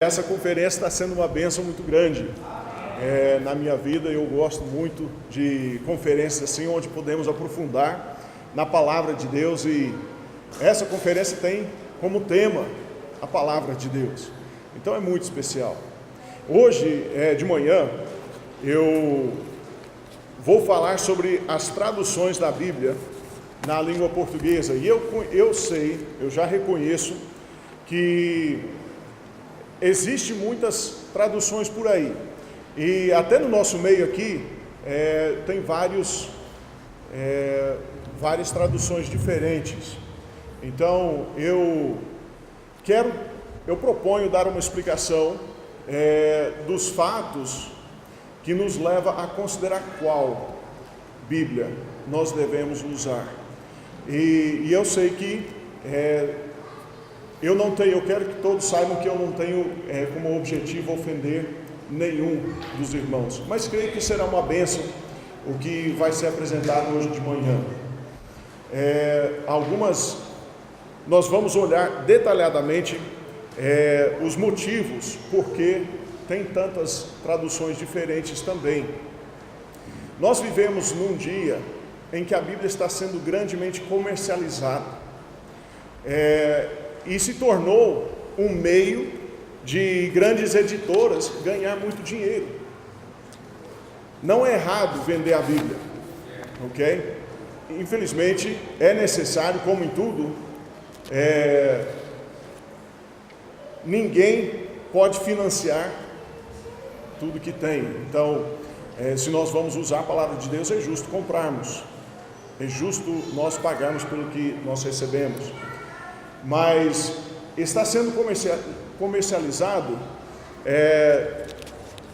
Essa conferência está sendo uma bênção muito grande na minha vida. Eu gosto muito de conferências assim, onde podemos aprofundar na palavra de Deus, e essa conferência tem como tema a palavra de Deus, então é muito especial. Hoje de manhã eu vou falar sobre as traduções da Bíblia na língua portuguesa, e eu já reconheço que existem muitas traduções por aí, e até no nosso meio aqui tem várias traduções diferentes. Então eu proponho dar uma explicação dos fatos que nos leva a considerar qual Bíblia nós devemos usar. E eu sei que eu quero que todos saibam que eu não tenho como objetivo ofender nenhum dos irmãos, mas creio que será uma bênção o que vai ser apresentado hoje de manhã. Nós vamos olhar detalhadamente os motivos porque tem tantas traduções diferentes também. Nós vivemos num dia em que a Bíblia está sendo grandemente comercializada, e se tornou um meio de grandes editoras ganhar muito dinheiro. Não é errado vender a Bíblia, ok? Infelizmente é necessário, como em tudo, ninguém pode financiar tudo que tem. Então, se nós vamos usar a palavra de Deus, é justo comprarmos, é justo nós pagarmos pelo que nós recebemos. Mas está sendo comercializado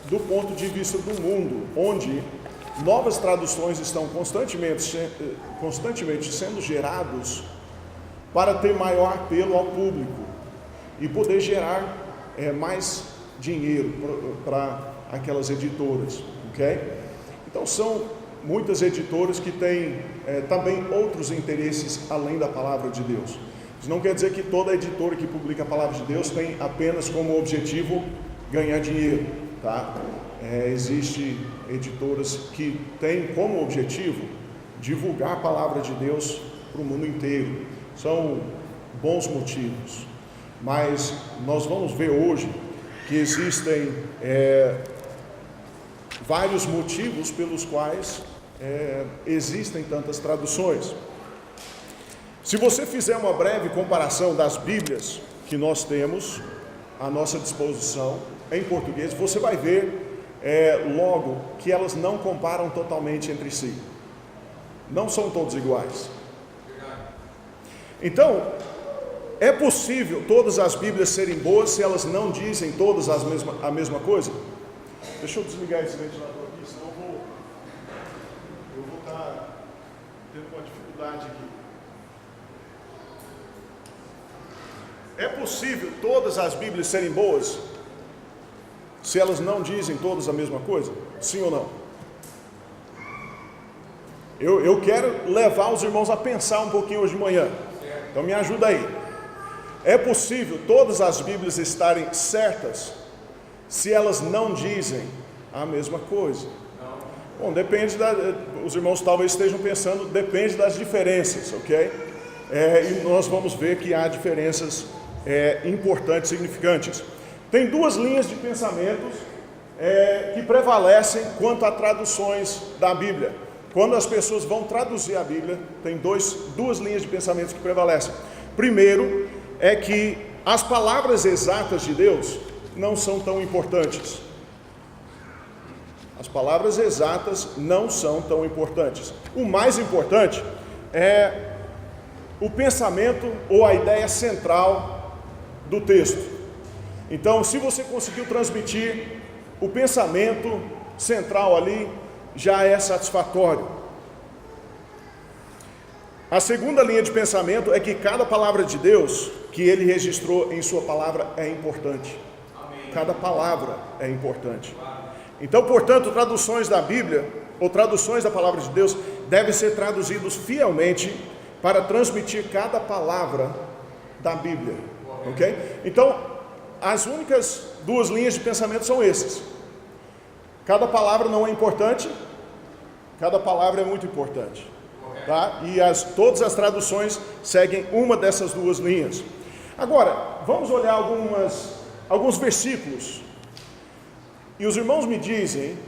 do ponto de vista do mundo, onde novas traduções estão constantemente sendo gerados para ter maior apelo ao público e poder gerar mais dinheiro para aquelas editoras, ok? Então são muitas editoras que têm também outros interesses além da palavra de Deus. Isso não quer dizer que toda editora que publica a palavra de Deus tem apenas como objetivo ganhar dinheiro, tá? Existem editoras que têm como objetivo divulgar a palavra de Deus para o mundo inteiro. São bons motivos, mas nós vamos ver hoje que existem vários motivos pelos quais existem tantas traduções. Se você fizer uma breve comparação das Bíblias que nós temos à nossa disposição em português, você vai ver logo que elas não comparam totalmente entre si. Não são todas iguais. Então, é possível todas as Bíblias serem boas se elas não dizem todas a mesma coisa? Deixa eu desligar esse ventilador aqui, senão eu vou estar tendo uma dificuldade aqui. É possível todas as Bíblias serem boas se elas não dizem todas a mesma coisa? Sim ou não? Eu quero levar os irmãos a pensar um pouquinho hoje de manhã. Então me ajuda aí. É possível todas as Bíblias estarem certas se elas não dizem a mesma coisa? Bom, depende os irmãos talvez estejam pensando, depende das diferenças, ok? E nós vamos ver que há diferenças importantes, significantes. Tem duas linhas de pensamentos que prevalecem quanto a traduções da Bíblia. Quando as pessoas vão traduzir a Bíblia, tem duas linhas de pensamentos que prevalecem. Primeiro é que as palavras exatas de Deus não são tão importantes. As palavras exatas não são tão importantes. O mais importante é o pensamento ou a ideia central do texto. Então, se você conseguiu transmitir o pensamento central ali, já é satisfatório. A segunda linha de pensamento é que cada palavra de Deus que ele registrou em sua palavra é importante. Cada palavra é importante. Então, portanto, traduções da Bíblia ou traduções da palavra de Deus devem ser traduzidos fielmente para transmitir cada palavra da Bíblia, ok? Então, as únicas duas linhas de pensamento são esses. Cada palavra não é importante, cada palavra é muito importante. Tá? E todas as traduções seguem uma dessas duas linhas. Agora, vamos olhar alguns versículos. E os irmãos me dizem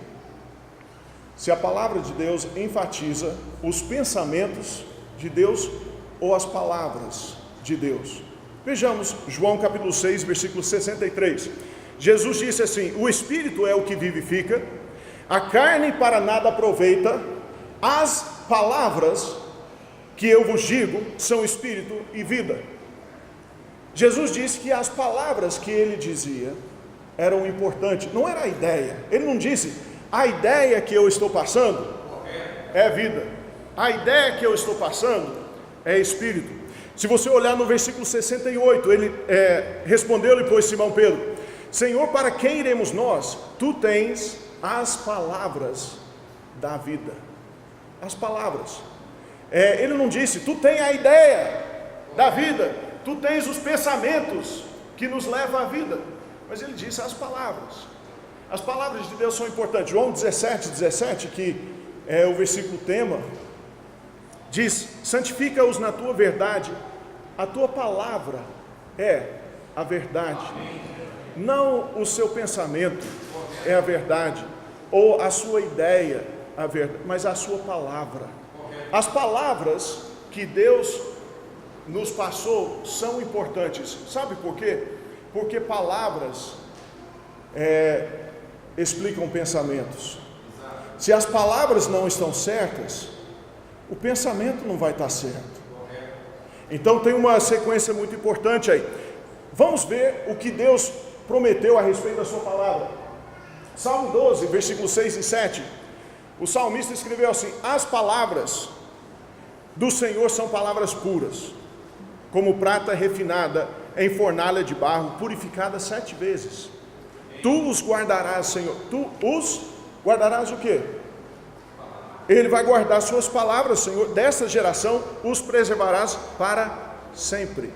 se a palavra de Deus enfatiza os pensamentos de Deus ou as palavras de Deus. Vejamos João capítulo 6, versículo 63. Jesus disse assim: o Espírito é o que vivifica, a carne para nada aproveita, as palavras que eu vos digo são Espírito e vida. Jesus disse que as palavras que ele dizia eram importantes, não era a ideia. Ele não disse, a ideia que eu estou passando é vida, a ideia que eu estou passando é Espírito. Se você olhar no versículo 68, ele respondeu-lhe, pois, Simão Pedro: Senhor, para quem iremos nós? Tu tens as palavras da vida. As palavras. Ele não disse, tu tens a ideia da vida, tu tens os pensamentos que nos levam à vida. Mas ele disse as palavras. As palavras de Deus são importantes. João 17, que é o versículo tema, diz: santifica-os na tua verdade, a tua palavra é a verdade. Não o seu pensamento é a verdade, ou a sua ideia a verdade, mas a sua palavra. As palavras que Deus nos passou são importantes. Sabe por quê? Porque palavras explicam pensamentos. Se as palavras não estão certas, o pensamento não vai estar certo. Então tem uma sequência muito importante aí. Vamos ver o que Deus prometeu a respeito da sua palavra. Salmo 12, versículos 6 e 7. O salmista escreveu assim: as palavras do Senhor são palavras puras, como prata refinada em fornalha de barro, purificada 7 vezes. Tu os guardarás, Senhor. Tu os guardarás o quê? Ele vai guardar suas palavras, Senhor. Desta geração os preservarás para sempre.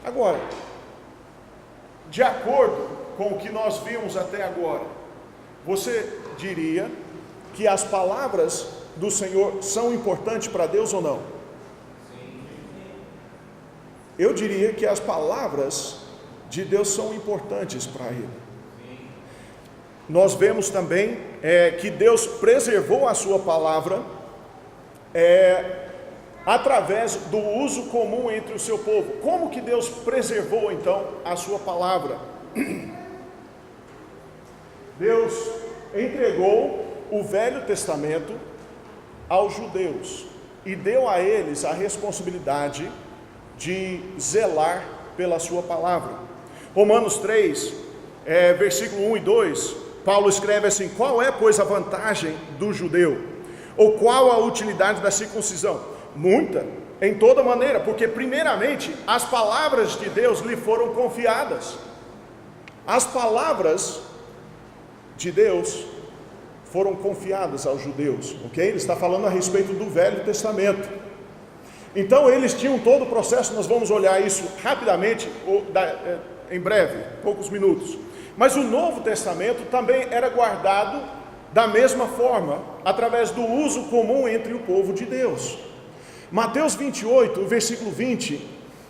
Agora, de acordo com o que nós vimos até agora, você diria que as palavras do Senhor são importantes para Deus ou não? Eu diria que as palavras de Deus são importantes para Ele. Nós vemos também que Deus preservou a sua palavra através do uso comum entre o seu povo. Como que Deus preservou então a sua palavra? Deus entregou o Velho Testamento aos judeus e deu a eles a responsabilidade de zelar pela sua palavra. Romanos 3, versículo 1 e 2, Paulo escreve assim: qual é, pois, a vantagem do judeu? Ou qual a utilidade da circuncisão? Muita, em toda maneira, porque primeiramente as palavras de Deus lhe foram confiadas. As palavras de Deus foram confiadas aos judeus, ok? Ele está falando a respeito do Velho Testamento. Então eles tinham todo o processo, nós vamos olhar isso rapidamente, em breve, poucos minutos. Mas o Novo Testamento também era guardado da mesma forma, através do uso comum entre o povo de Deus. Mateus 28, versículo 20,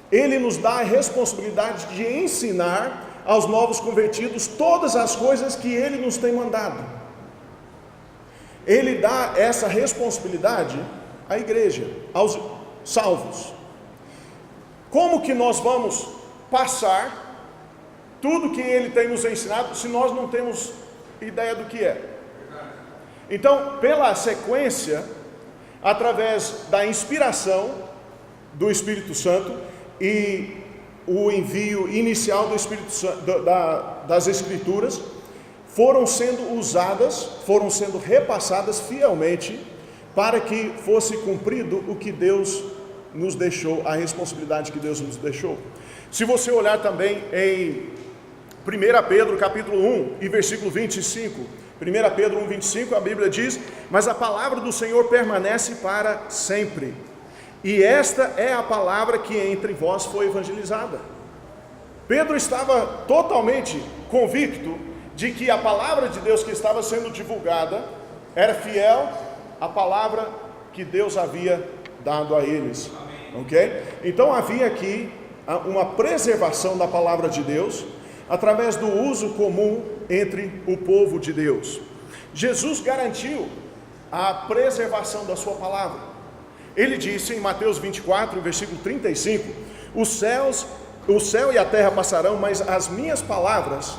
ele nos dá a responsabilidade de ensinar aos novos convertidos todas as coisas que ele nos tem mandado. Ele dá essa responsabilidade à igreja, aos salvos. Como que nós vamos passar tudo que ele tem nos ensinado se nós não temos ideia do que é? Então, pela sequência, através da inspiração do Espírito Santo e o envio inicial do Espírito Santo, das Escrituras, foram sendo usadas, foram sendo repassadas fielmente para que fosse cumprido o que Deus nos deixou, a responsabilidade que Deus nos deixou. Se você olhar também em 1 Pedro capítulo 1 e versículo 25, 1 Pedro 1, 25, a Bíblia diz: mas a palavra do Senhor permanece para sempre, e esta é a palavra que entre vós foi evangelizada. Pedro estava totalmente convicto de que a palavra de Deus que estava sendo divulgada era fiel à palavra que Deus havia dado a eles. Ok? Então havia aqui uma preservação da palavra de Deus através do uso comum entre o povo de Deus. Jesus garantiu a preservação da sua palavra. Ele disse em Mateus 24, versículo 35: o céu e a terra passarão, mas as minhas palavras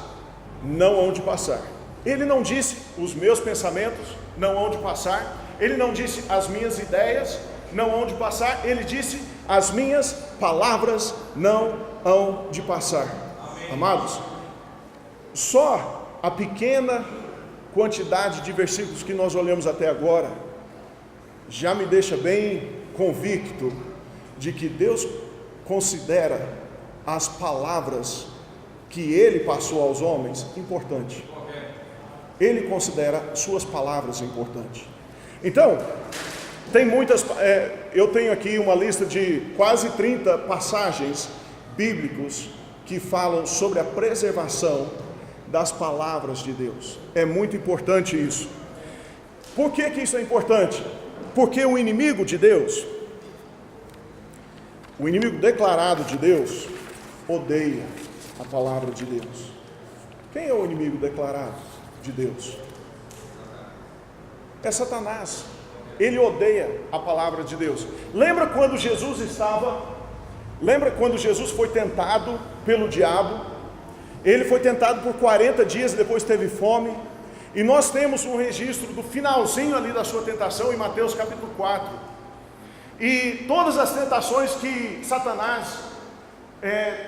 não hão de passar. Ele não disse os meus pensamentos não hão de passar. Ele não disse as minhas ideias não hão de passar. Ele disse as minhas palavras não hão de passar. Amém. Amados, só a pequena quantidade de versículos que nós olhamos até agora já me deixa bem convicto de que Deus considera as palavras que Ele passou aos homens importante. Ele considera suas palavras importantes. Então, tem muitas, eu tenho aqui uma lista de quase 30 passagens bíblicos que falam sobre a preservação das palavras de Deus. É muito importante isso. Por que isso é importante? Porque o inimigo de Deus, o inimigo declarado de Deus, odeia a palavra de Deus. Quem é o inimigo declarado de Deus? É Satanás. Ele odeia a palavra de Deus. Lembra quando Jesus foi tentado pelo diabo? Ele foi tentado por 40 dias e depois teve fome. E nós temos um registro do finalzinho ali da sua tentação em Mateus capítulo 4. E todas as tentações que Satanás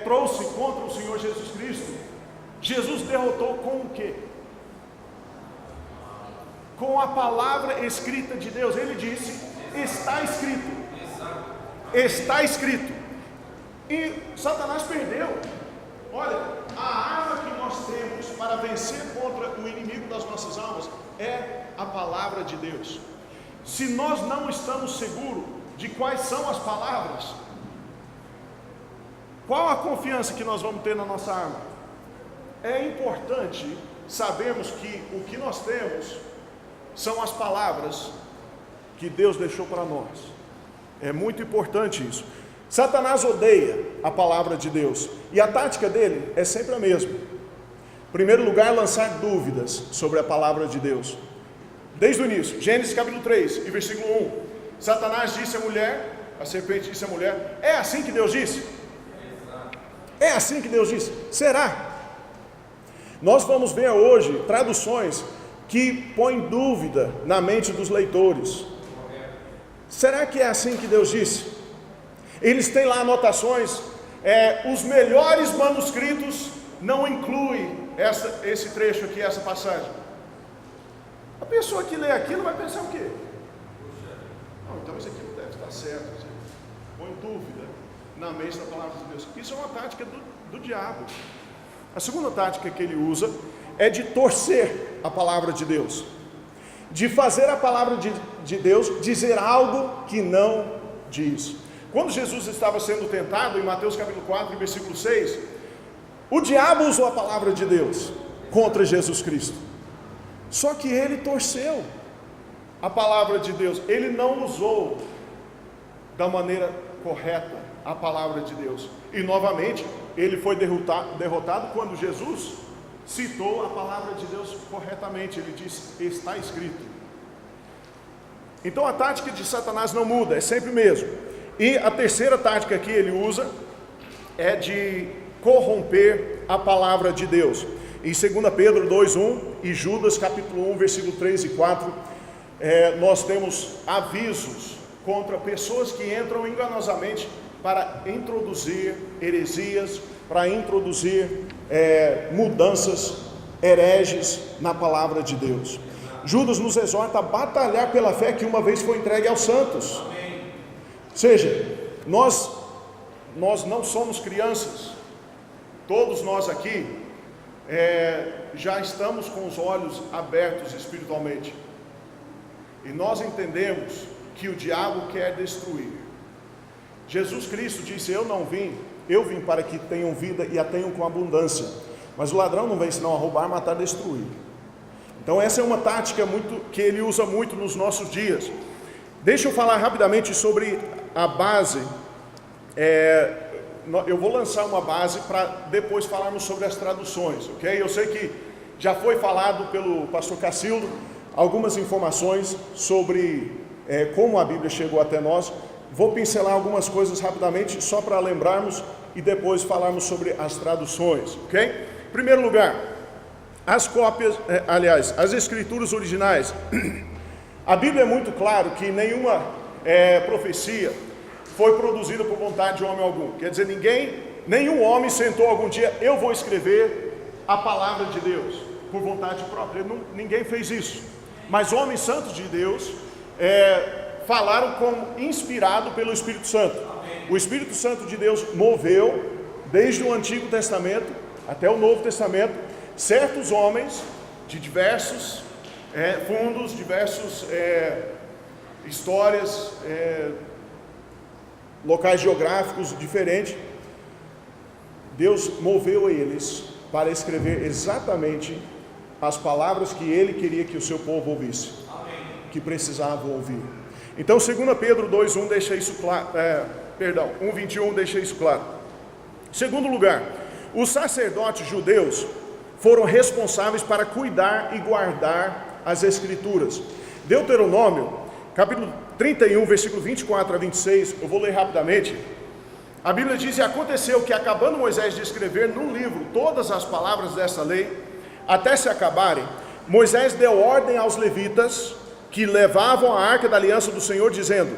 trouxe contra o Senhor Jesus Cristo, Jesus derrotou com o quê? Com a palavra escrita de Deus. Ele disse: está escrito. Está escrito. E Satanás perdeu. Olha, a arma que nós temos para vencer contra o inimigo das nossas almas é a palavra de Deus. Se nós não estamos seguros de quais são as palavras, qual a confiança que nós vamos ter na nossa arma? É importante sabermos que o que nós temos são as palavras que Deus deixou para nós. É muito importante isso. Satanás odeia a palavra de Deus, e a tática dele é sempre a mesma. Em primeiro lugar, lançar dúvidas sobre a palavra de Deus. Desde o início, Gênesis capítulo 3 e versículo 1, Satanás disse à mulher, a serpente disse à mulher: é assim que Deus disse? É assim que Deus disse? Será? Nós vamos ver hoje traduções que põem dúvida na mente dos leitores. Será que é assim que Deus disse? Eles têm lá anotações, os melhores manuscritos não incluem esse trecho aqui, essa passagem. A pessoa que lê aquilo vai pensar o quê? Não, então isso aqui não deve estar certo. Põe dúvida na mente da palavra de Deus. Isso é uma tática do diabo. A segunda tática que ele usa é de torcer a palavra de Deus, de fazer a palavra de Deus dizer algo que não diz. Quando Jesus estava sendo tentado, em Mateus capítulo 4, versículo 6, o diabo usou a palavra de Deus contra Jesus Cristo, só que ele torceu a palavra de Deus, ele não usou da maneira correta a palavra de Deus, e novamente ele foi derrotado quando Jesus citou a palavra de Deus corretamente. Ele disse: está escrito. Então a tática de Satanás não muda, é sempre o mesmo. E a terceira tática que ele usa é de corromper a palavra de Deus. Em 2 Pedro 2:1 e Judas capítulo 1, versículo 3 e 4, nós temos avisos contra pessoas que entram enganosamente para introduzir heresias, para introduzir mudanças hereges na palavra de Deus. Judas nos exorta a batalhar pela fé que uma vez foi entregue aos santos. Ou seja, nós não somos crianças. Todos nós aqui já estamos com os olhos abertos espiritualmente, e nós entendemos que o diabo quer destruir. Jesus Cristo disse: eu não vim eu vim para que tenham vida e a tenham com abundância. Mas o ladrão não vem senão a roubar, matar e destruir. Então essa é uma tática que ele usa muito nos nossos dias. Deixa eu falar rapidamente sobre a base. Eu vou lançar uma base para depois falarmos sobre as traduções, ok? Eu sei que já foi falado pelo pastor Cacildo algumas informações sobre como a Bíblia chegou até nós. Vou pincelar algumas coisas rapidamente, só para lembrarmos e depois falarmos sobre as traduções, ok? Em primeiro lugar, as cópias, as escrituras originais. A Bíblia é muito claro que nenhuma profecia foi produzida por vontade de homem algum. Quer dizer, nenhum homem sentou algum dia, eu vou escrever a palavra de Deus, por vontade própria. Ninguém fez isso. Mas homens santos de Deus falaram como inspirado pelo Espírito Santo. O Espírito Santo de Deus moveu, desde o Antigo Testamento até o Novo Testamento, certos homens de diversos fundos, diversas histórias, locais geográficos diferentes. Deus moveu eles para escrever exatamente as palavras que Ele queria que o seu povo ouvisse, que precisavam ouvir. Então 2 Pedro 2:1 deixa isso claro, 1:21 deixa isso claro. Segundo lugar, os sacerdotes judeus foram responsáveis para cuidar e guardar as Escrituras. Deuteronômio, capítulo 31, versículo 24 a 26, eu vou ler rapidamente. A Bíblia diz: e aconteceu que, acabando Moisés de escrever no livro todas as palavras dessa lei, até se acabarem, Moisés deu ordem aos levitas que levavam a arca da aliança do Senhor, dizendo: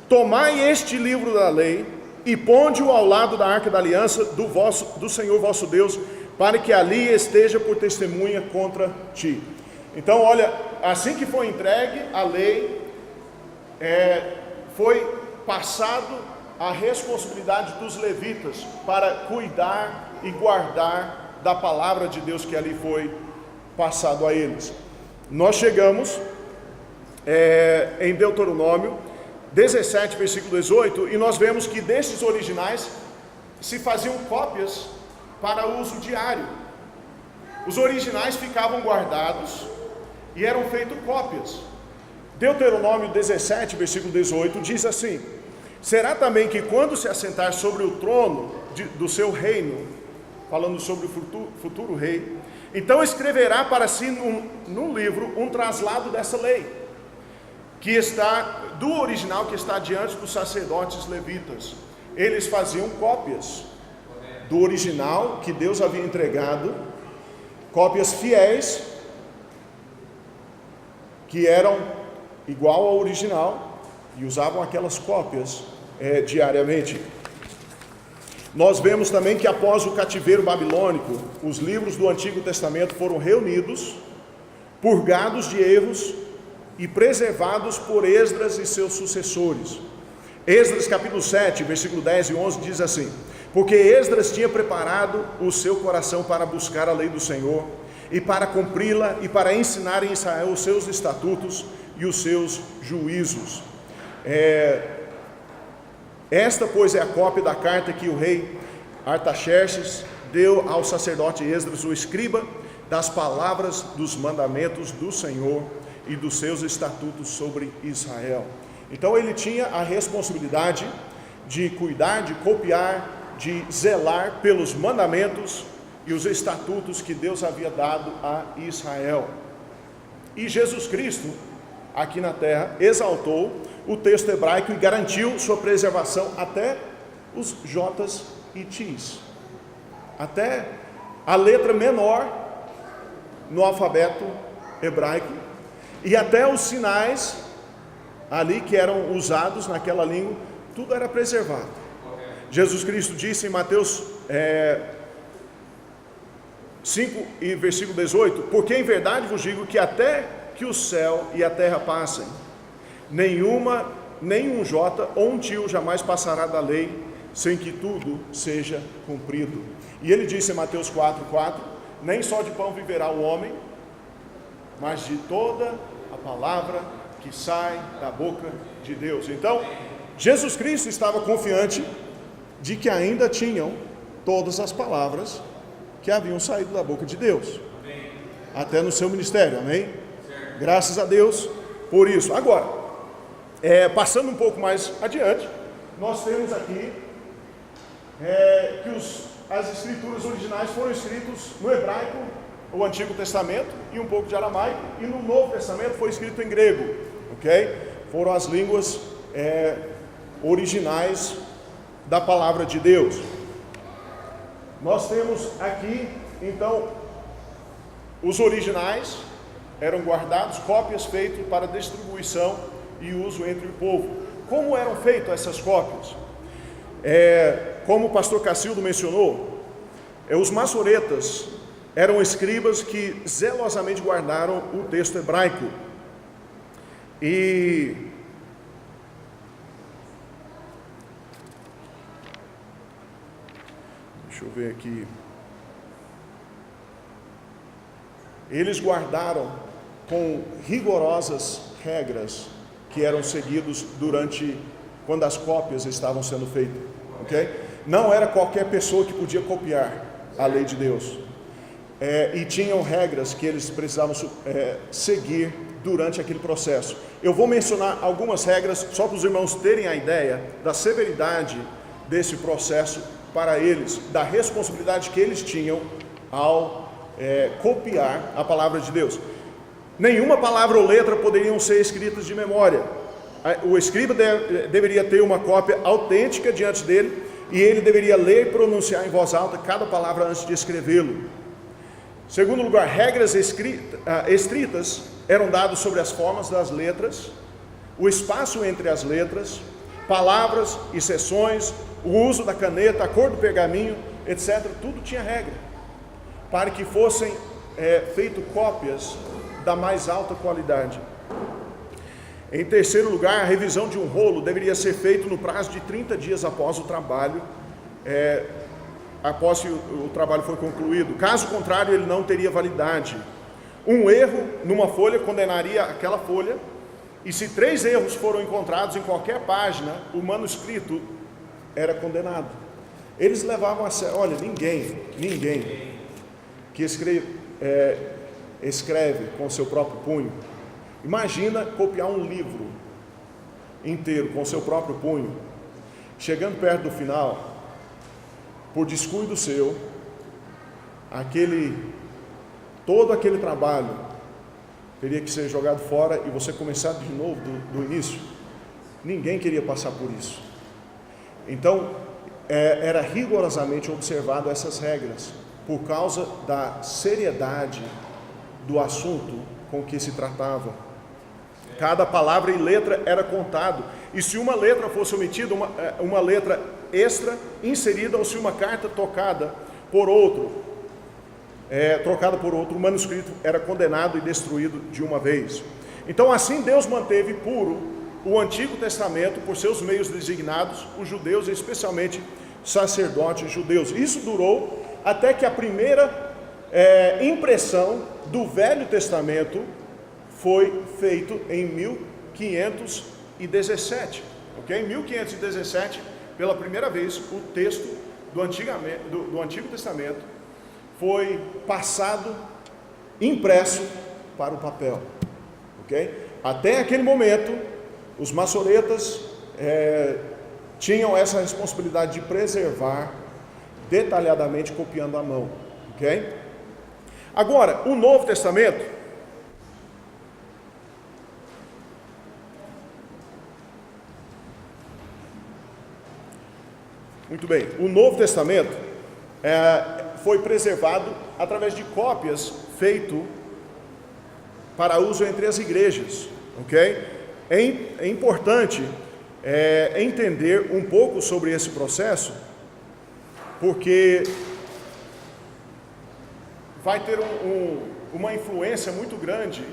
tomai este livro da lei e ponde-o ao lado da arca da aliança do Senhor vosso Deus, para que ali esteja por testemunha contra ti. Então, olha, assim que foi entregue a lei, foi passado a responsabilidade dos levitas para cuidar e guardar da palavra de Deus que ali foi passado a eles. Nós chegamos em Deuteronômio 17, versículo 18, e nós vemos que desses originais se faziam cópias para uso diário. Os originais ficavam guardados e eram feitas cópias. Deuteronômio 17, versículo 18 diz assim: será também que quando se assentar sobre o trono do seu reino, falando sobre o futuro rei, então escreverá para si num livro um traslado dessa lei, que está do original, que está diante dos sacerdotes levitas. Eles faziam cópias do original que Deus havia entregado, cópias fiéis, que eram igual ao original, e usavam aquelas cópias diariamente. Nós vemos também que após o cativeiro babilônico, os livros do Antigo Testamento foram reunidos, purgados de erros e preservados por Esdras e seus sucessores. Esdras capítulo 7, versículo 10 e 11 diz assim: porque Esdras tinha preparado o seu coração para buscar a lei do Senhor, e para cumpri-la, e para ensinar em Israel os seus estatutos e os seus juízos. Esta, pois, é a cópia da carta que o rei Artaxerxes deu ao sacerdote Esdras, o escriba, das palavras dos mandamentos do Senhor e dos seus estatutos sobre Israel. Então ele tinha a responsabilidade de cuidar, de copiar, de zelar pelos mandamentos e os estatutos que Deus havia dado a Israel. E Jesus Cristo, aqui na terra, exaltou o texto hebraico e garantiu sua preservação até os J's e T's, até a letra menor no alfabeto hebraico, e até os sinais ali que eram usados naquela língua, tudo era preservado. Jesus Cristo disse em Mateus 5 e versículo 18: porque em verdade vos digo que até que o céu e a terra passem, nenhum J ou um tio jamais passará da lei, sem que tudo seja cumprido. E ele disse em Mateus 4:4: nem só de pão viverá o homem, mas de toda a palavra que sai da boca de Deus. Então, Jesus Cristo estava confiante de que ainda tinham todas as palavras que haviam saído da boca de Deus, até no seu ministério, amém? Graças a Deus por isso. Agora, passando um pouco mais adiante, nós temos aqui que as escrituras originais foram escritas no hebraico, o Antigo Testamento, e um pouco de aramaico, e no Novo Testamento foi escrito em grego, ok? Foram as línguas originais da palavra de Deus. Nós temos aqui, então, os originais eram guardados, cópias feitas para distribuição e uso entre o povo. Como eram feitas essas cópias? Como o pastor Cacildo mencionou, os maçoretas eram escribas que zelosamente guardaram o texto hebraico. E deixa eu ver aqui. Eles guardaram com rigorosas regras que eram seguidos quando as cópias estavam sendo feitas, ok? Não era qualquer pessoa que podia copiar a lei de Deus, e tinham regras que eles precisavam seguir durante aquele processo. Eu vou mencionar algumas regras só para os irmãos terem a ideia da severidade desse processo para eles, da responsabilidade que eles tinham ao copiar a palavra de Deus. Nenhuma palavra ou letra poderiam ser escritas de memória. O escriba deveria ter uma cópia autêntica diante dele, e ele deveria ler e pronunciar em voz alta cada palavra antes de escrevê-lo. Segundo lugar, regras estritas eram dadas sobre as formas das letras, o espaço entre as letras, palavras e seções, o uso da caneta, a cor do pergaminho, etc. Tudo tinha regra, para que fossem feitas cópias da mais alta qualidade. Em terceiro lugar, a revisão de um rolo deveria ser feita no prazo de 30 dias após o trabalho, após que o trabalho foi concluído. Caso contrário, ele não teria validade. Um erro numa folha condenaria aquela folha, e se 3 erros foram encontrados em qualquer página, o manuscrito era condenado. Eles levavam a sério. Olha, ninguém que escreve com seu próprio punho. Imagina copiar um livro inteiro com seu próprio punho. Chegando perto do final, por descuido seu, todo aquele trabalho teria que ser jogado fora e você começar de novo do início. Ninguém queria passar por isso. Então, era rigorosamente observado essas regras, por causa da seriedade do assunto com que se tratava. Cada palavra e letra era contado, e se uma letra fosse omitida, uma letra extra inserida, ou se uma carta trocada por outro, o manuscrito era condenado e destruído de uma vez. Então, assim Deus manteve puro o Antigo Testamento por seus meios designados, os judeus, e especialmente sacerdotes judeus. Isso durou até que a primeira impressão do Velho Testamento foi feito em 1517, ok? Em 1517, pela primeira vez, o texto do Antigo Testamento foi passado, impresso para o papel, ok? Até aquele momento, os maçoretas tinham essa responsabilidade de preservar detalhadamente, copiando à mão, ok? Agora, o Novo Testamento, muito bem, o Novo Testamento foi preservado através de cópias feito para uso entre as igrejas, ok? É importante entender um pouco sobre esse processo, porque vai ter uma influência muito grande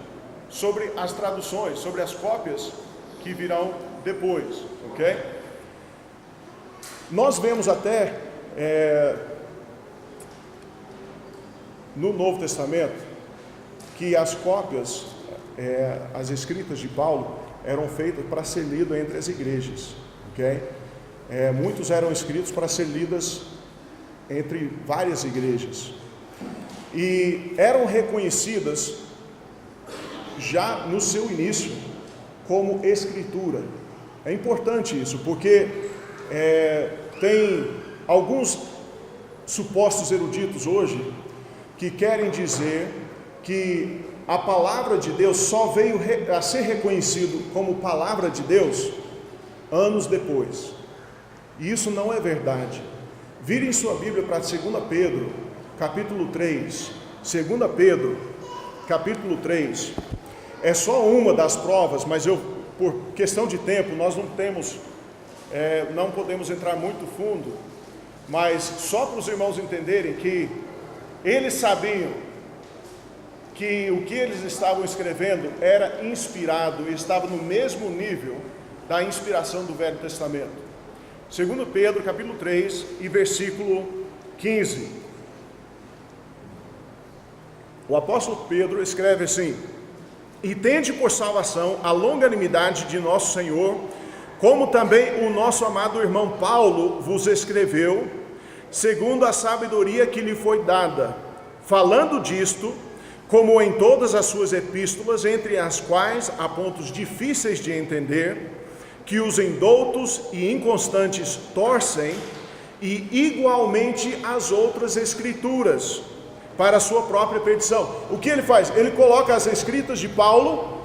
sobre as traduções, sobre as cópias que virão depois, ok? Nós vemos até no Novo Testamento que as cópias, as escritas de Paulo, eram feitas para ser lido entre as igrejas, ok? muitos eram escritos para ser lidas entre várias igrejas, e eram reconhecidas já no seu início como escritura. É importante isso, porque tem alguns supostos eruditos hoje que querem dizer que a palavra de Deus só veio a ser reconhecido como palavra de Deus anos depois. E isso não é verdade. Virem sua Bíblia para 2 Pedro, capítulo 3. 2 Pedro, capítulo 3. É só uma das provas, mas por questão de tempo, nós não podemos entrar muito fundo, mas só para os irmãos entenderem que eles sabiam que o que eles estavam escrevendo era inspirado e estava no mesmo nível da inspiração do Velho Testamento. 2 Pedro, capítulo 3 e versículo 15. O apóstolo Pedro escreve assim: e tende por salvação a longanimidade de nosso Senhor, como também o nosso amado irmão Paulo vos escreveu, segundo a sabedoria que lhe foi dada, falando disto, como em todas as suas epístolas, entre as quais há pontos difíceis de entender, que os indoutos e inconstantes torcem, e igualmente as outras escrituras, para a sua própria perdição. O que ele faz? Ele coloca as escritas de Paulo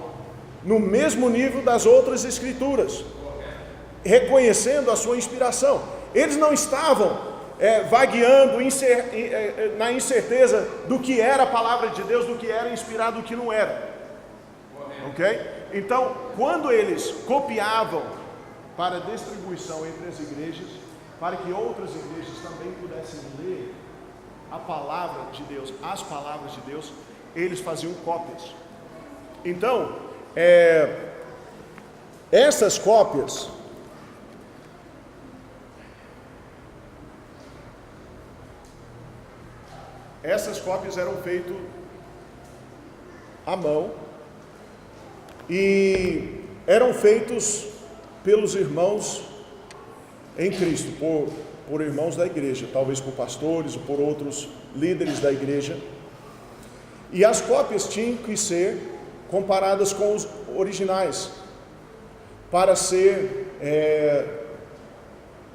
no mesmo nível das outras escrituras, reconhecendo a sua inspiração. Eles não estavam vagueando na incerteza do que era a palavra de Deus, do que era inspirado, do que não era. Ok? Então, quando eles copiavam para distribuição entre as igrejas, para que outras igrejas também pudessem ler a palavra de Deus, as palavras de Deus, eles faziam cópias. Então, essas cópias eram feitas à mão e eram feitos pelos irmãos em Cristo, por irmãos da igreja, talvez por pastores ou por outros líderes da igreja. E as cópias tinham que ser comparadas com os originais, para ser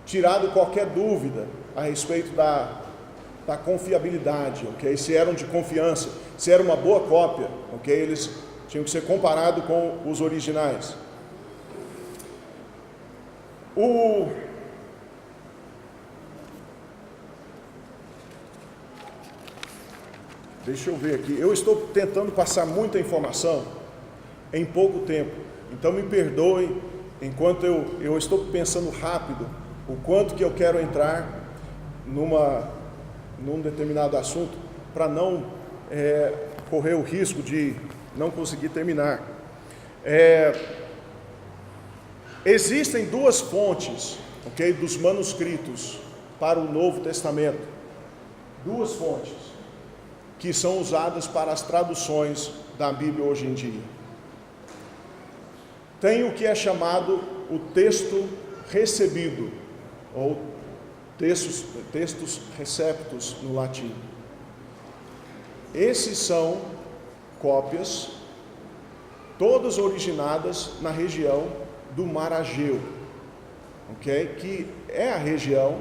tirado qualquer dúvida a respeito da confiabilidade, ok? Se eram de confiança, se era uma boa cópia, ok? Eles tinham que ser comparados com os originais. Deixa eu ver aqui, eu estou tentando passar muita informação em pouco tempo, então me perdoem enquanto eu estou pensando rápido o quanto que eu quero entrar num determinado assunto, para não correr o risco de não conseguir terminar. Existem duas fontes, ok, dos manuscritos para o Novo Testamento, duas fontes que são usadas para as traduções da Bíblia hoje em dia. Tem o que é chamado o texto recebido, ou textos receptus no latim. Esses são cópias, todas originadas na região do Mar Egeu, ok? Que é a região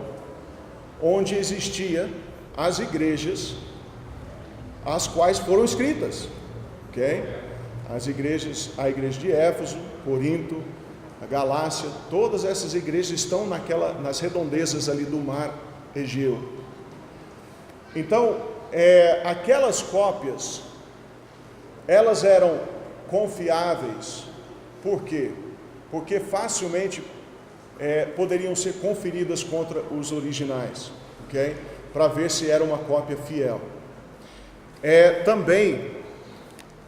onde existia as igrejas as quais foram escritas, ok? As igrejas, a igreja de Éfeso, Corinto, a Galácia, todas essas igrejas estão nas redondezas ali do Mar Egeu. Então, aquelas cópias, elas eram confiáveis. Por quê? Porque facilmente poderiam ser conferidas contra os originais, ok? Para ver se era uma cópia fiel. Também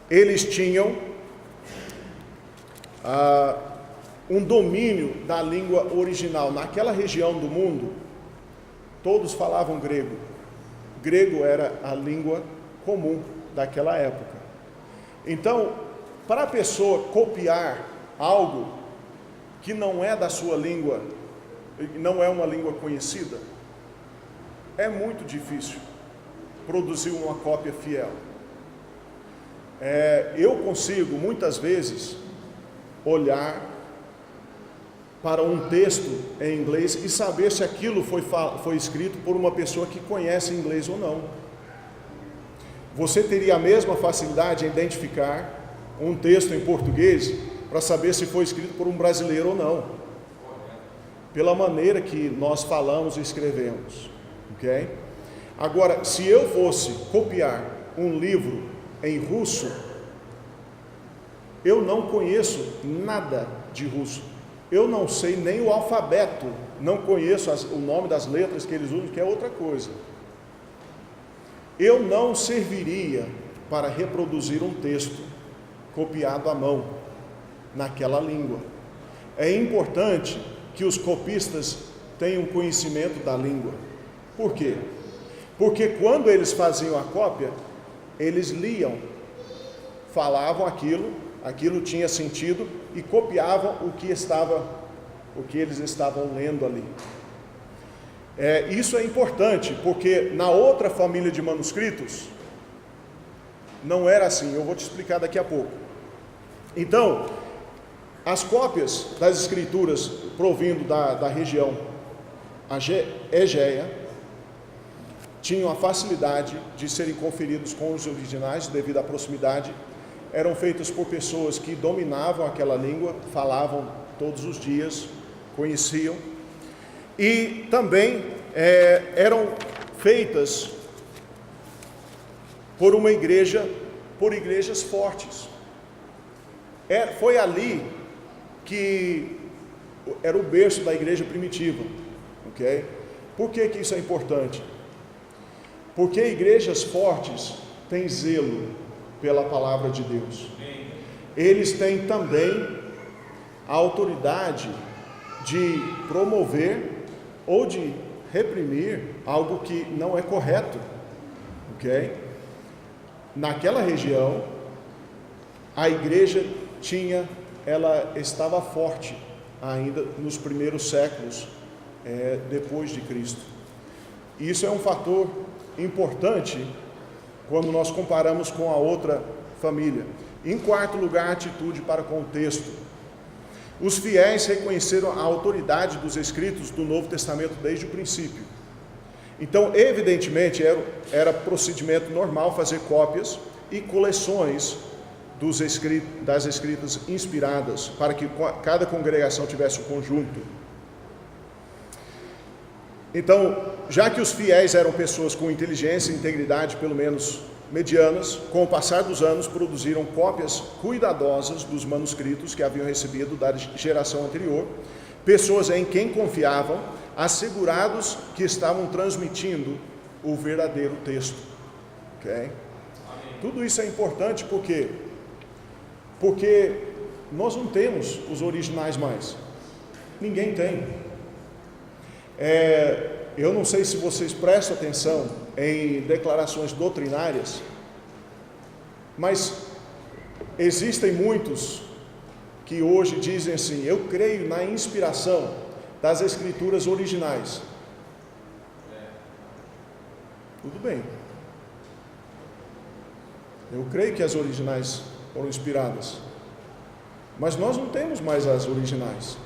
eles tinham um domínio da língua original. Naquela região do mundo, todos falavam grego. Grego era a língua comum daquela época. Então, para a pessoa copiar algo que não é da sua língua não é uma língua conhecida, é muito difícil produzir uma cópia fiel. Eu consigo, muitas vezes, olhar para um texto em inglês e saber se aquilo foi escrito por uma pessoa que conhece inglês ou não. Você teria a mesma facilidade em identificar um texto em português para saber se foi escrito por um brasileiro ou não, pela maneira que nós falamos e escrevemos, ok? Agora, se eu fosse copiar um livro em russo, eu não conheço nada de russo, eu não sei nem o alfabeto, não conheço o nome das letras que eles usam, que é outra coisa. Eu não serviria para reproduzir um texto copiado à mão naquela língua. É importante que os copistas tenham conhecimento da língua. Por quê? Porque quando eles faziam a cópia, eles liam, falavam aquilo tinha sentido e copiavam o que eles estavam lendo ali. Isso é importante, porque na outra família de manuscritos não era assim. Eu vou te explicar daqui a pouco. Então, as cópias das escrituras provindo da região Egéia tinham a facilidade de serem conferidos com os originais devido à proximidade. Eram feitas por pessoas que dominavam aquela língua, falavam todos os dias, conheciam, e também eram feitas por igrejas fortes. Foi ali que era o berço da igreja primitiva, ok? Por que isso é importante? Porque igrejas fortes têm zelo pela palavra de Deus. Eles têm também a autoridade de promover ou de reprimir algo que não é correto, ok? Naquela região, a igreja ela estava forte ainda nos primeiros séculos depois de Cristo. Isso é um fator importante quando nós comparamos com a outra família. Em quarto lugar, a atitude para com o texto. Os fiéis reconheceram a autoridade dos escritos do Novo Testamento desde o princípio. Então, evidentemente, era procedimento normal fazer cópias e coleções das escritas inspiradas, para que cada congregação tivesse um conjunto. Então, já que os fiéis eram pessoas com inteligência e integridade, pelo menos medianas, com o passar dos anos produziram cópias cuidadosas dos manuscritos que haviam recebido da geração anterior, pessoas em quem confiavam, assegurados que estavam transmitindo o verdadeiro texto. Ok? Tudo isso é importante porque nós não temos os originais mais. Ninguém tem. Eu não sei se vocês prestam atenção em declarações doutrinárias, mas existem muitos que hoje dizem assim: eu creio na inspiração das escrituras originais. Tudo bem. Eu creio que as originais foram inspiradas, mas nós não temos mais as originais.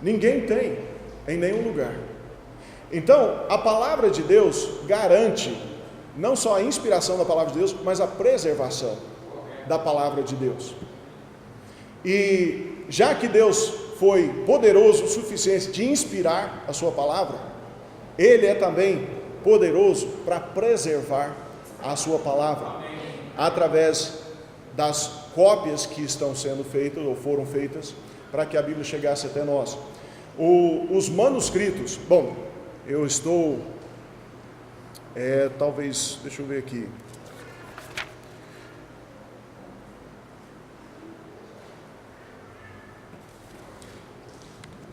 Ninguém tem em nenhum lugar. Então, a palavra de Deus garante não só a inspiração da palavra de Deus, mas a preservação da palavra de Deus. E já que Deus foi poderoso o suficiente de inspirar a sua palavra, Ele é também poderoso para preservar a sua palavra, através das cópias que estão sendo feitas ou foram feitas para que a Bíblia chegasse até nós. Os manuscritos, eu estou, talvez, deixa eu ver aqui.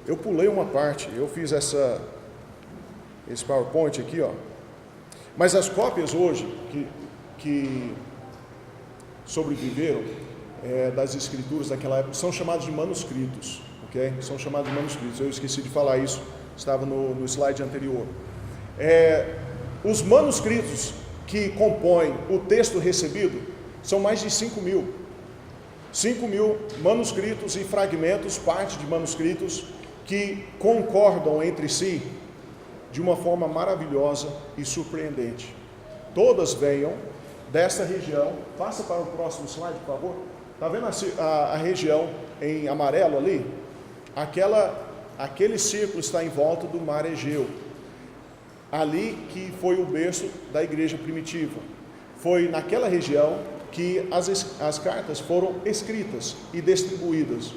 Eu pulei uma parte, eu fiz esse PowerPoint aqui, ó. Mas as cópias hoje que sobreviveram das escrituras daquela época são chamadas de manuscritos, ok? São chamados de manuscritos. Eu esqueci de falar isso, estava no slide anterior. Os manuscritos que compõem o texto recebido são mais de 5.000. 5.000 manuscritos e fragmentos, parte de manuscritos, que concordam entre si de uma forma maravilhosa e surpreendente. Todas venham dessa região. Passa para o próximo slide, por favor. Está vendo a região em amarelo ali? Aquele círculo está em volta do mar Egeu. Ali que foi o berço da igreja primitiva. Foi naquela região que as cartas foram escritas e distribuídas.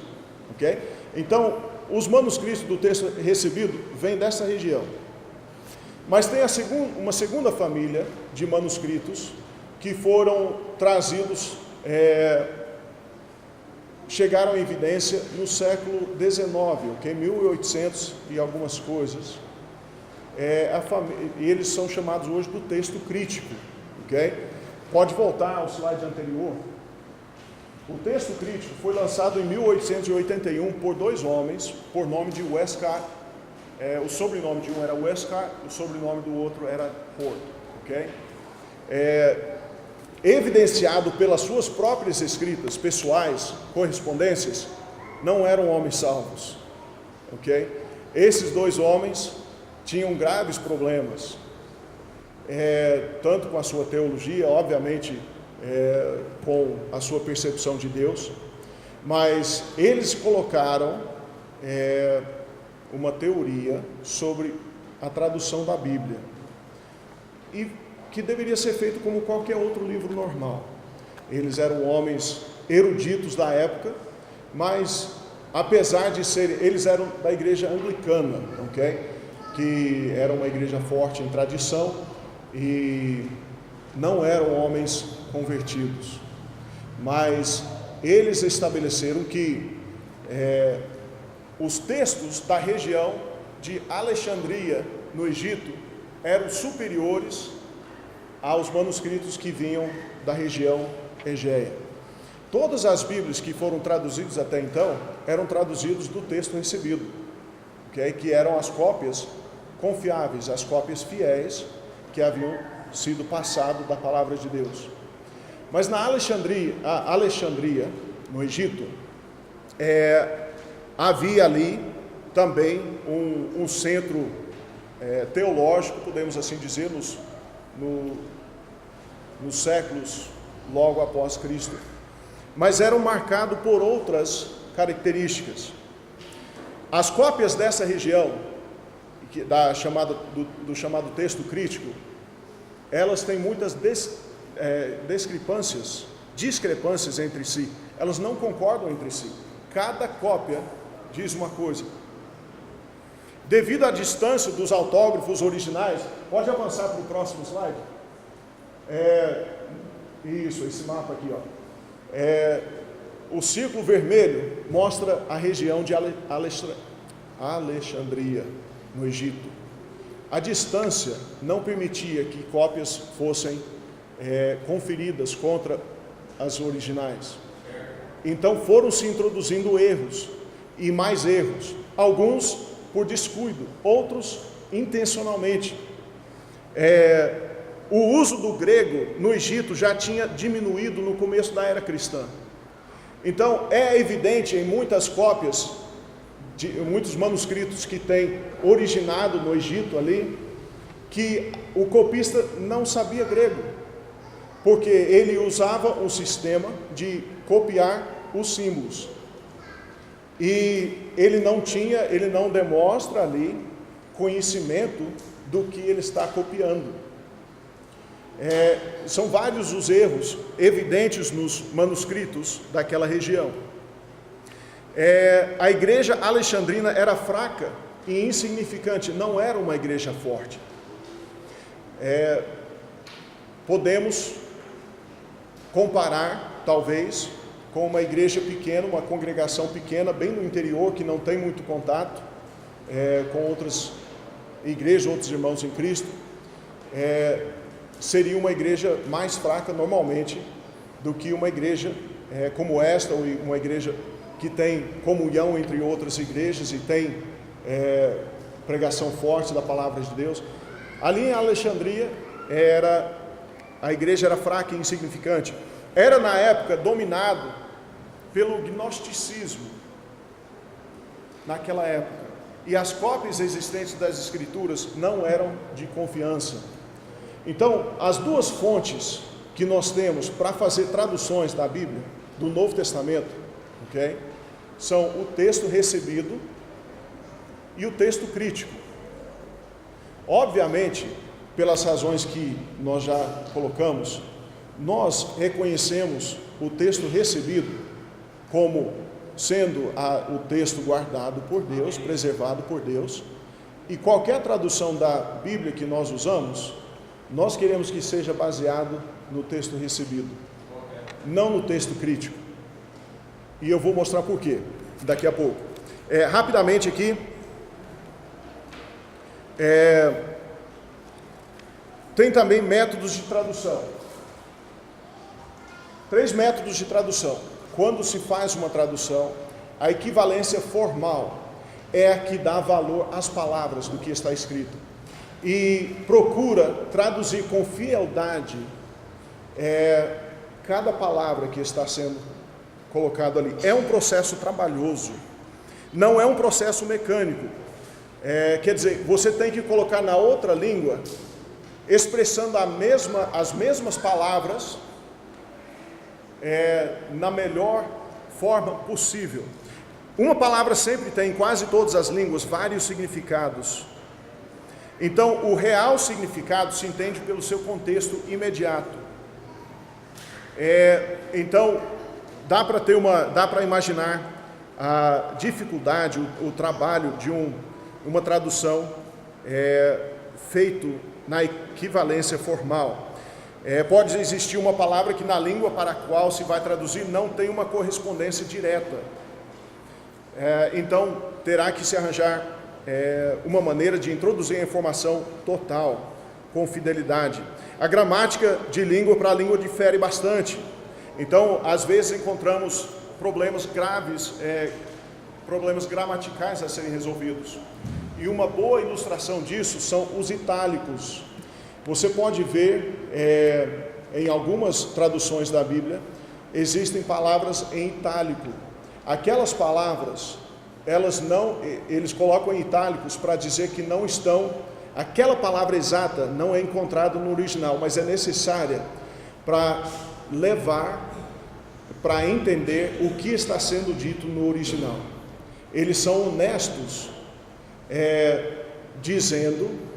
Ok? Então, os manuscritos do texto recebido vêm dessa região. Mas tem uma segunda família de manuscritos que foram trazidos, chegaram à evidência no século XIX, ok? 1800 e algumas coisas. E eles são chamados hoje do texto crítico, ok? Pode voltar ao slide anterior. O texto crítico foi lançado em 1881 por dois homens, por nome de Westcott. O sobrenome de um era Westcott, o sobrenome do outro era Ford, ok? Evidenciado pelas suas próprias escritas pessoais, correspondências, não eram homens salvos, ok? Esses dois homens tinham graves problemas, tanto com a sua teologia, obviamente, com a sua percepção de Deus, mas eles colocaram uma teoria sobre a tradução da Bíblia, e que deveria ser feito como qualquer outro livro normal. Eles eram homens eruditos da época, mas apesar de serem, eles eram da igreja anglicana, ok? Que era uma igreja forte em tradição e não eram homens convertidos, mas eles estabeleceram que os textos da região de Alexandria, no Egito, eram superiores aos manuscritos que vinham da região Egéia. Todas as Bíblias que foram traduzidas até então eram traduzidas do texto recebido, okay? Que eram as cópias confiáveis, as cópias fiéis que haviam sido passado da palavra de Deus. Mas na Alexandria, no Egito, havia ali também um centro teológico, podemos assim dizer, nos séculos logo após Cristo, mas eram marcados por outras características. As cópias dessa região, do chamado texto crítico, elas têm muitas discrepâncias entre si, elas não concordam entre si, cada cópia diz uma coisa. Devido à distância dos autógrafos originais, pode avançar para o próximo slide? Isso, esse mapa aqui, ó. O círculo vermelho mostra a região de Alexandria, no Egito. A distância não permitia que cópias fossem conferidas contra as originais. Então foram se introduzindo erros e mais erros, alguns por descuido, outros intencionalmente. O uso do grego no Egito já tinha diminuído no começo da era cristã. Então é evidente em muitas cópias, muitos manuscritos que têm originado no Egito ali, que o copista não sabia grego, porque ele usava um sistema de copiar os símbolos. E ele não demonstra ali conhecimento do que ele está copiando. São vários os erros evidentes nos manuscritos daquela região. A igreja alexandrina era fraca e insignificante, não era uma igreja forte. Podemos comparar, talvez, com uma igreja pequena, uma congregação pequena, bem no interior, que não tem muito contato com outras igrejas, outros irmãos em Cristo. Seria uma igreja mais fraca normalmente do que uma igreja como esta, ou uma igreja que tem comunhão entre outras igrejas e tem pregação forte da palavra de Deus. Ali em Alexandria, a igreja era fraca e insignificante. Era na época dominado pelo gnosticismo, naquela época. E as cópias existentes das escrituras não eram de confiança. Então, as duas fontes que nós temos para fazer traduções da Bíblia, do Novo Testamento, ok? São o texto recebido e o texto crítico. Obviamente, pelas razões que nós já colocamos, nós reconhecemos o texto recebido como sendo o texto guardado por Deus, preservado por Deus, e qualquer tradução da Bíblia que nós usamos, nós queremos que seja baseado no texto recebido, não no texto crítico. E eu vou mostrar por quê daqui a pouco. Rapidamente aqui, tem também métodos de tradução. 3 métodos de tradução. Quando se faz uma tradução, a equivalência formal é a que dá valor às palavras do que está escrito e procura traduzir com fidelidade cada palavra que está sendo colocada ali. É um processo trabalhoso, não é um processo mecânico. Quer dizer, você tem que colocar na outra língua, expressando as mesmas palavras, na melhor forma possível. Uma palavra sempre tem, em quase todas as línguas, vários significados. Então, o real significado se entende pelo seu contexto imediato. Então, dá para imaginar a dificuldade, o trabalho de uma tradução feito na equivalência formal. Pode existir uma palavra que na língua para a qual se vai traduzir não tem uma correspondência direta. Então, terá que se arranjar uma maneira de introduzir a informação total, com fidelidade. A gramática de língua para língua difere bastante. Então, às vezes encontramos problemas graves, problemas gramaticais a serem resolvidos. E uma boa ilustração disso são os itálicos. Você pode ver em algumas traduções da Bíblia, existem palavras em itálico. Aquelas palavras, eles colocam em itálicos para dizer que não estão, aquela palavra exata não é encontrada no original, mas é necessária para levar, para entender o que está sendo dito no original. Eles são honestos, dizendo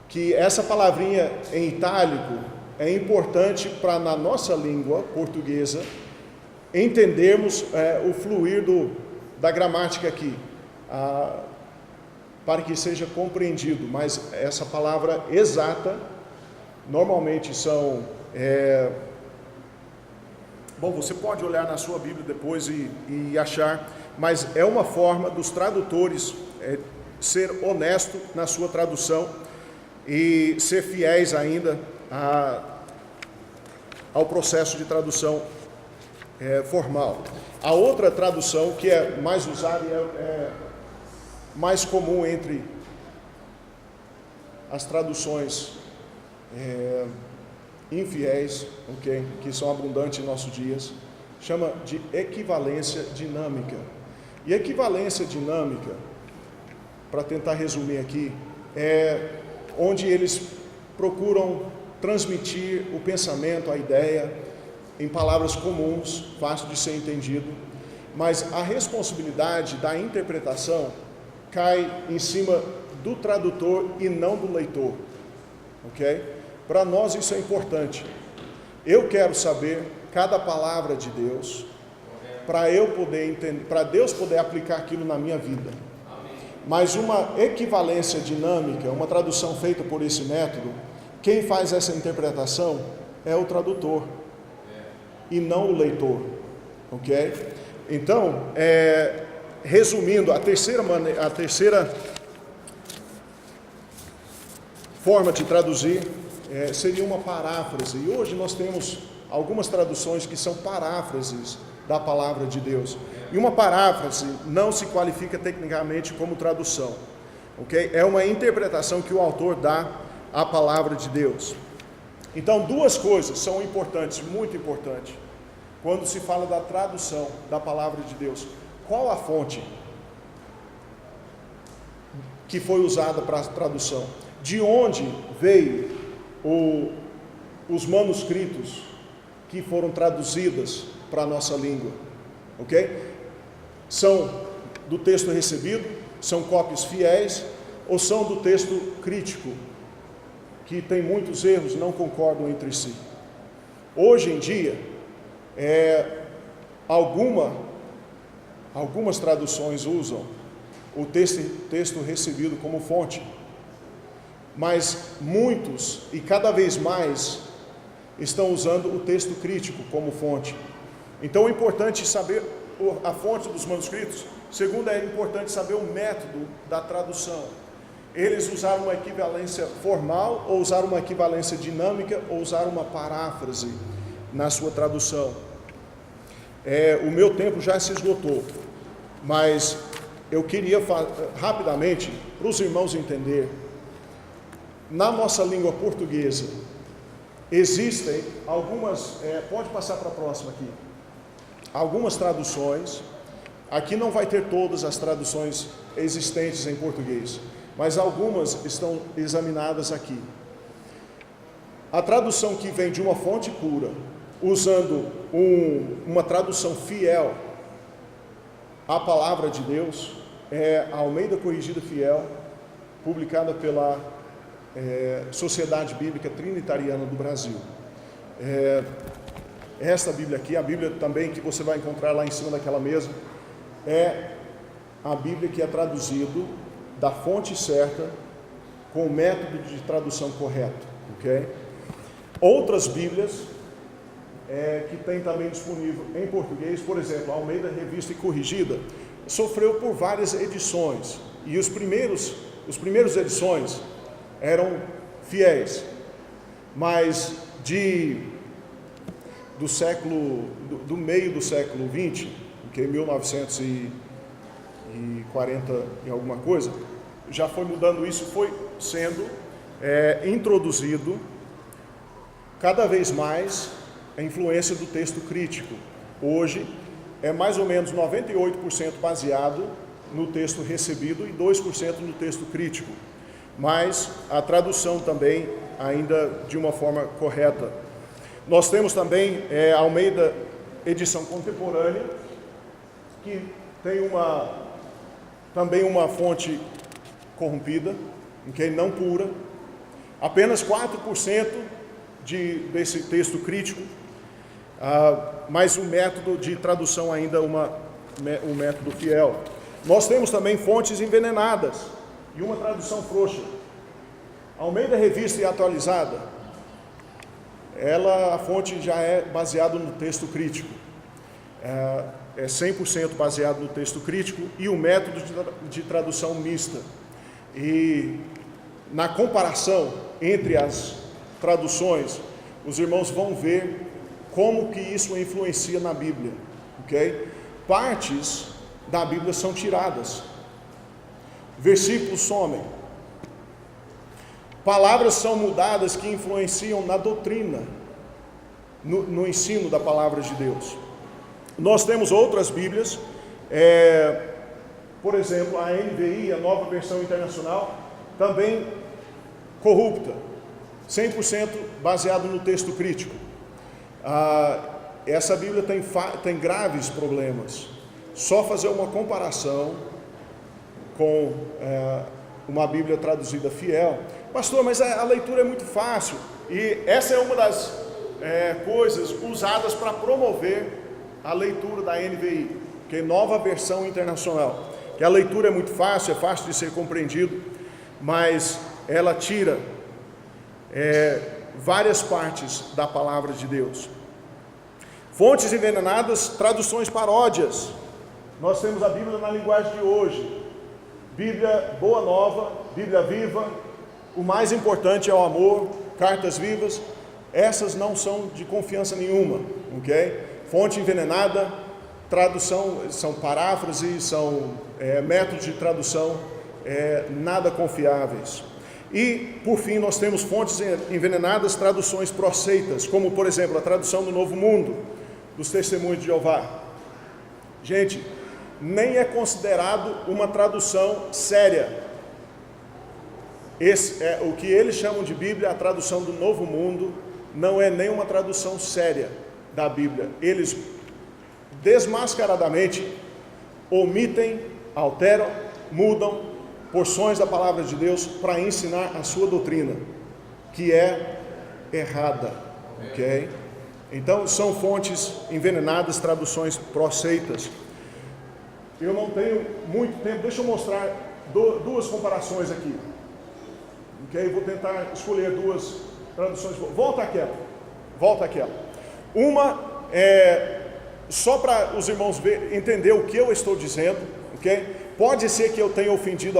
que essa palavrinha em itálico é importante para, na nossa língua portuguesa, entendermos o fluir da gramática aqui, para que seja compreendido. Mas essa palavra exata, normalmente são... Bom, você pode olhar na sua Bíblia depois e achar, mas é uma forma dos tradutores ser honesto na sua tradução e ser fiéis ainda ao processo de tradução formal. A outra tradução que é mais usada e é mais comum entre as traduções infiéis, okay, que são abundantes em nossos dias, chama de equivalência dinâmica. E equivalência dinâmica, para tentar resumir aqui, é onde eles procuram transmitir o pensamento, a ideia, em palavras comuns, fácil de ser entendido, mas a responsabilidade da interpretação cai em cima do tradutor e não do leitor, ok? Para nós isso é importante. Eu quero saber cada palavra de Deus, para eu poder entender, para Deus poder aplicar aquilo na minha vida. Mas uma equivalência dinâmica, uma tradução feita por esse método, quem faz essa interpretação é o tradutor e não o leitor, ok? Então, resumindo, a terceira forma de traduzir seria uma paráfrase. E hoje nós temos algumas traduções que são paráfrases da palavra de Deus. E uma paráfrase não se qualifica tecnicamente como tradução, ok? É uma interpretação que o autor dá à palavra de Deus. Então, duas coisas são importantes, muito importantes, quando se fala da tradução da palavra de Deus. Qual a fonte que foi usada para a tradução? De onde veio os manuscritos que foram traduzidos para a nossa língua? Ok? São do texto recebido? São cópias fiéis? Ou são do texto crítico, que tem muitos erros, não concordam entre si? Hoje em dia, algumas traduções usam o texto recebido como fonte, mas muitos, e cada vez mais, estão usando o texto crítico como fonte. Então é importante saber a fonte dos manuscritos. Segundo, é importante saber o método da tradução. Eles usaram uma equivalência formal, ou usaram uma equivalência dinâmica, ou usaram uma paráfrase na sua tradução. O meu tempo já se esgotou, mas eu queria rapidamente, para os irmãos entenderem, na nossa língua portuguesa, existem algumas, pode passar para a próxima aqui, algumas traduções. Aqui não vai ter todas as traduções existentes em português, mas algumas estão examinadas aqui. A tradução que vem de uma fonte pura, usando uma tradução fiel à palavra de Deus, é a Almeida Corrigida Fiel, publicada pela Sociedade Bíblica Trinitariana do Brasil. Esta Bíblia aqui, a Bíblia também que você vai encontrar lá em cima daquela mesa, é a Bíblia que é traduzido da fonte certa, com o método de tradução correto, ok? Outras Bíblias que tem também disponível em português, por exemplo, a Almeida Revista e Corrigida, sofreu por várias edições, e os primeiros edições eram fiéis, mas do meio do século XX, que em 1940 e alguma coisa, já foi mudando isso, foi sendo introduzido cada vez mais a influência do texto crítico. Hoje é mais ou menos 98% baseado no texto recebido e 2% no texto crítico, mas a tradução também ainda de uma forma correta. Nós temos também a Almeida Edição Contemporânea, que tem também uma fonte corrompida, não pura, apenas 4% desse texto crítico, mas o método de tradução ainda um método fiel. Nós temos também fontes envenenadas e uma tradução frouxa. Almeida Revista e Atualizada, a fonte já é baseada no texto crítico, é 100% baseado no texto crítico, e o método de tradução mista. E na comparação entre as traduções, os irmãos vão ver como que isso influencia na Bíblia, ok? Partes da Bíblia são tiradas, versículos somem, palavras são mudadas que influenciam na doutrina, no ensino da palavra de Deus. Nós temos outras Bíblias, por exemplo, a NVI, a Nova Versão Internacional, também corrupta, 100% baseado no texto crítico. Essa Bíblia tem graves problemas. Só fazer uma comparação com uma Bíblia traduzida fiel. Pastor, mas a leitura é muito fácil. E essa é uma das coisas usadas para promover a leitura da NVI, que é Nova Versão Internacional. Que a leitura é muito fácil, é fácil de ser compreendido, mas ela tira várias partes da palavra de Deus. Fontes envenenadas, traduções paródias. Nós temos a Bíblia na linguagem de hoje, Bíblia Boa Nova, Bíblia Viva, o mais importante é o amor, cartas vivas. Essas não são de confiança nenhuma, ok? Fonte envenenada, tradução, são paráfrases, são métodos de tradução nada confiáveis. E, por fim, nós temos fontes envenenadas, traduções proseitas, como, por exemplo, a tradução do Novo Mundo, dos Testemunhos de Jeová. Gente, nem é considerado uma tradução séria. O que eles chamam de Bíblia, a tradução do Novo Mundo, não é nem uma tradução séria da Bíblia. Eles desmascaradamente omitem, alteram, mudam porções da palavra de Deus para ensinar a sua doutrina, que é errada, ok? Então são fontes envenenadas, traduções proseitas. Eu não tenho muito tempo, deixa eu mostrar duas comparações aqui, ok? Vou tentar escolher duas traduções. Volta aquela. Uma só para os irmãos entender o que eu estou dizendo, ok? Pode ser que eu tenha ofendido alguém.